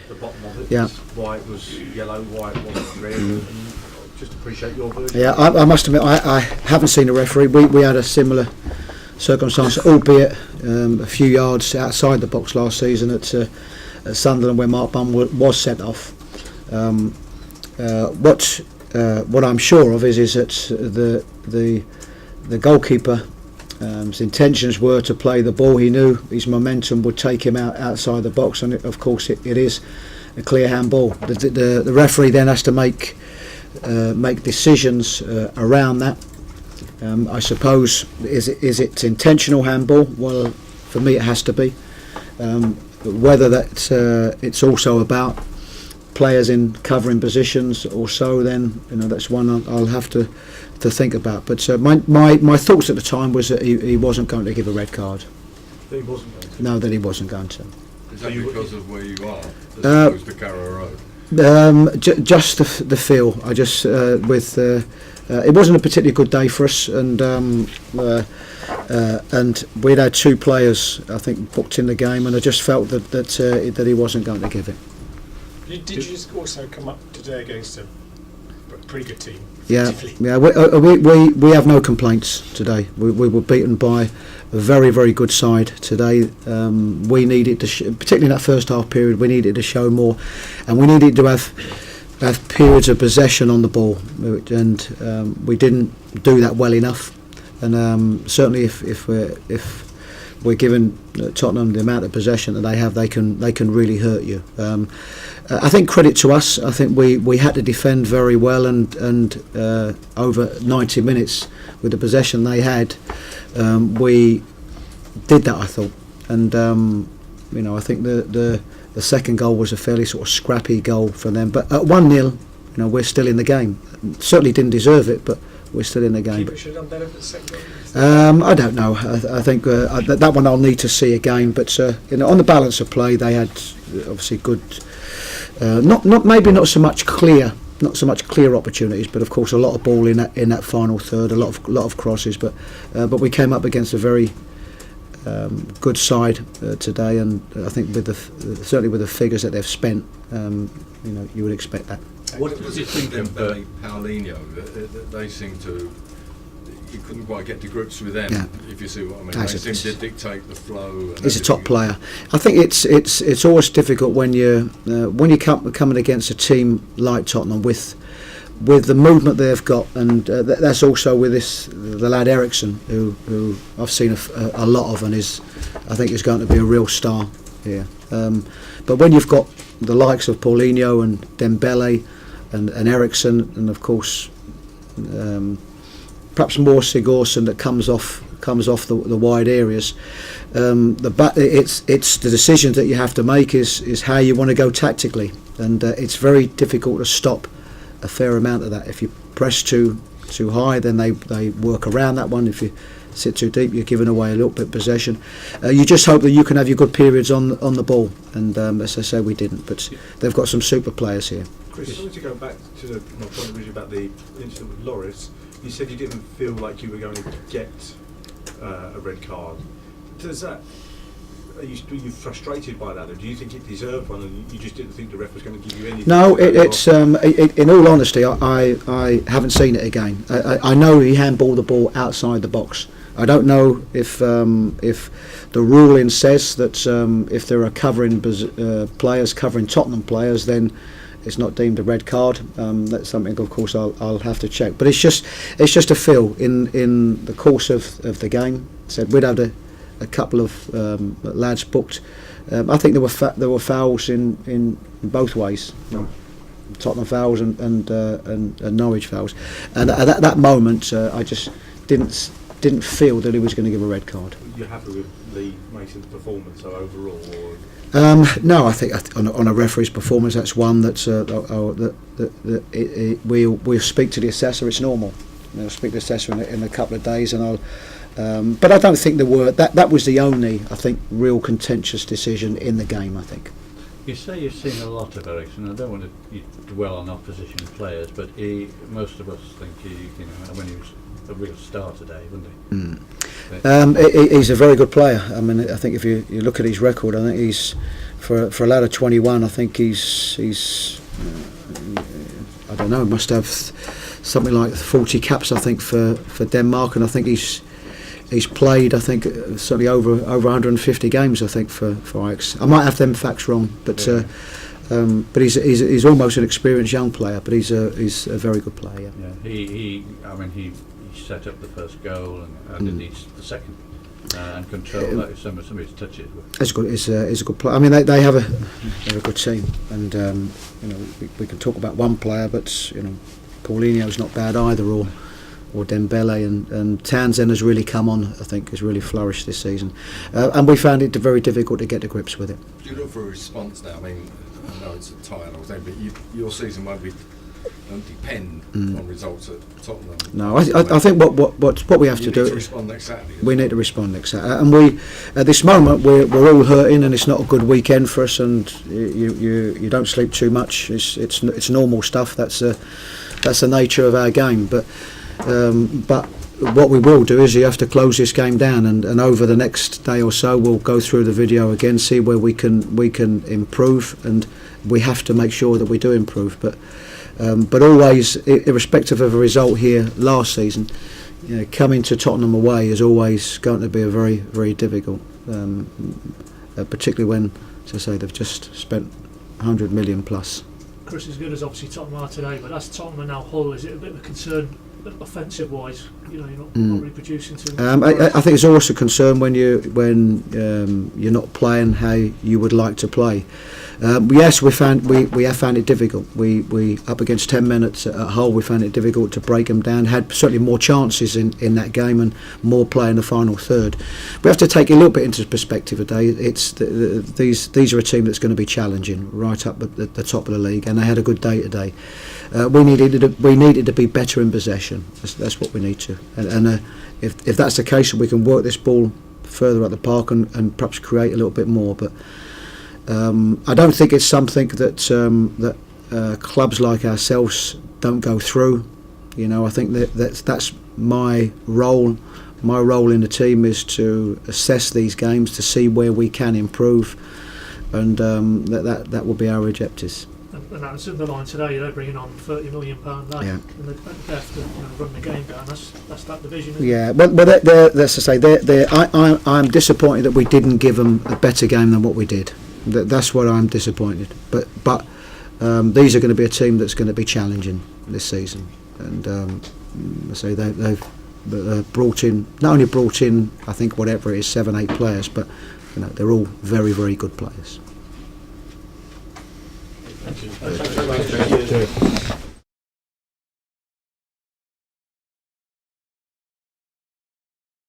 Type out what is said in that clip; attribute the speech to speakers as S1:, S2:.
S1: the bottom of it.
S2: Yeah.
S1: Why it was yellow, why it wasn't red. And just appreciate your version.
S2: Yeah, I must admit, I haven't seen a referee. We had a similar circumstance, albeit a few yards outside the box last season at Sunderland, where Mark Bunn was sent off. What I'm sure of is that the goalkeeper. His intentions were to play the ball. He knew his momentum would take him outside the box, and of course it is a clear handball. The referee then has to make decisions around that. I suppose is it intentional handball? Well, for me it has to be. Whether that it's also about players in covering positions or so, then that's one I'll have to think about. But my thoughts at the time was that he wasn't going to give a red card.
S1: That he wasn't going to?
S2: No, that he wasn't going to.
S3: Is that because of where you are, as opposed to Carrow Road?
S2: Just the feel. I just it wasn't a particularly good day for us, and we'd had two players I think booked in the game, and I just felt that he wasn't going to give it.
S4: Did you also come up today against a pretty good team?
S2: Yeah. We have no complaints today. We were beaten by a very, very good side today. We needed to, particularly in that first half period, we needed to show more, and we needed to have periods of possession on the ball, and we didn't do that well enough. And certainly, if we're given Tottenham the amount of possession that they have, they can really hurt you. I think credit to us. I think we had to defend very well, and over 90 minutes with the possession they had, we did that, I thought. And I think the second goal was a fairly sort of scrappy goal for them. But at 1-0, we're still in the game. Certainly didn't deserve it, but we're still in the game.
S4: Keeper should have done better for the second goal.
S2: I don't know. I think that one I'll need to see again. But on the balance of play, they had obviously good. Not so much clear opportunities, but of course a lot of ball in that final third, a lot of crosses. But we came up against a very good side today, and I think certainly with the figures that they've spent, you would expect that.
S3: What did you think of Paulinho? They seem to. You couldn't quite get to grips with them, if you see what I mean. They seem to dictate the flow.
S2: He's a top player. I think it's always difficult when you're coming against a team like Tottenham with the movement they've got, and that's also with the lad Ericsson, who I've seen a lot of, and I think is going to be a real star here. But when you've got the likes of Paulinho and Dembele and Ericsson, and of course perhaps more Sigurdsson that comes off the wide areas, it's the decisions that you have to make is how you want to go tactically, and it's very difficult to stop a fair amount of that. If you press too high, then they work around that one. If you sit too deep, you're giving away a little bit of possession. You just hope that you can have your good periods on the ball, and as I say, we didn't. But they've got some super players here.
S1: Chris, I wanted to go back to my point originally about the incident with Loris. You said you didn't feel like you were going to get a red card. Are you frustrated by that, or do you think it deserved one, and you just didn't think the ref was going to give you anything?
S2: No, it's in all honesty, I haven't seen it again. I know he handballed the ball outside the box. I don't know if the ruling says that if there are covering players covering Tottenham players, then it's not deemed a red card. That's something, of course, I'll have to check. But it's just a feel in the course of the game. Said we'd had a couple of lads booked. I think there were fouls in both ways. Tottenham fouls and Norwich fouls. And at that moment, I just didn't feel that he was going to give a red card.
S1: You're happy with Lee Mason's performance overall? Or?
S2: No, I think on a referee's performance, that's one that we'll speak to the assessor. It's normal. I'll speak to the assessor in a couple of days, and I'll. But I don't think there were. That was the only, I think, real contentious decision in the game. I think.
S5: You say you've seen a lot of Ericsson. I don't want to dwell on opposition players, but most of us think when he was a real star today, wasn't he?
S2: He's a very good player. I mean, I think if you look at his record, I think for a lad of 21, I think he's I don't know, must have something like 40 caps, I think, for Denmark, and I think he's played, I think, certainly over 150 games, I think, for Ajax. I might have them facts wrong, but he's almost an experienced young player, but he's a very good player.
S5: Yeah, he set up the first goal and indeed the second, and control that if somebody's touch it.
S2: It's good. It's a good player. I mean, they have they're a good team, and we can talk about one player, but Paulinho's not bad either, or Dembele, and Townsend has really come on. I think has really flourished this season, and we found it very difficult to get to grips with it.
S3: Do you look for a response now? I mean, I know it's a title thing, but your season won't depend on results at Tottenham.
S2: No, I think what we have to do.
S3: Need to respond next Saturday.
S2: We need to respond next Saturday, and we at this moment we're all hurting, and it's not a good weekend for us, and you don't sleep too much. It's normal stuff. That's the nature of our game, but what we will do is you have to close this game down, and over the next day or so we'll go through the video again, see where we can improve, and we have to make sure that we do improve. But always, irrespective of a result here last season, coming to Tottenham away is always going to be a very, very difficult, particularly when, as I say, they've just spent 100 million plus.
S6: Chris, as good as obviously Tottenham are today, but that's Tottenham and now Hull. Is it a bit of a concern, offensive-wise? You're not really producing too much.
S2: I think it's always a concern when you're not playing how you would like to play. Yes, we have found it difficult. We up against 10 minutes at Hull, we found it difficult to break them down. Had certainly more chances in that game and more play in the final third. We have to take a little bit into perspective today. It's these are a team that's going to be challenging right up at the top of the league, and they had a good day today. We needed to be better in possession. That's what we need to. And if that's the case, we can work this ball further at the park and perhaps create a little bit more. But I don't think it's something that clubs like ourselves don't go through. I think that's my role. My role in the team is to assess these games to see where we can improve, and that will be our objectives.
S6: And that's the line today. They're bringing on £30 million now,
S2: yeah.
S6: And they have to run the game down. That's that division. Isn't
S2: Yeah, but let's just say I'm disappointed that we didn't give them a better game than what we did. That's what I'm disappointed. But these are going to be a team that's going to be challenging this season, and I say they've brought in I think whatever it is 7-8 players, but they're all very, very good players.
S4: Thank you.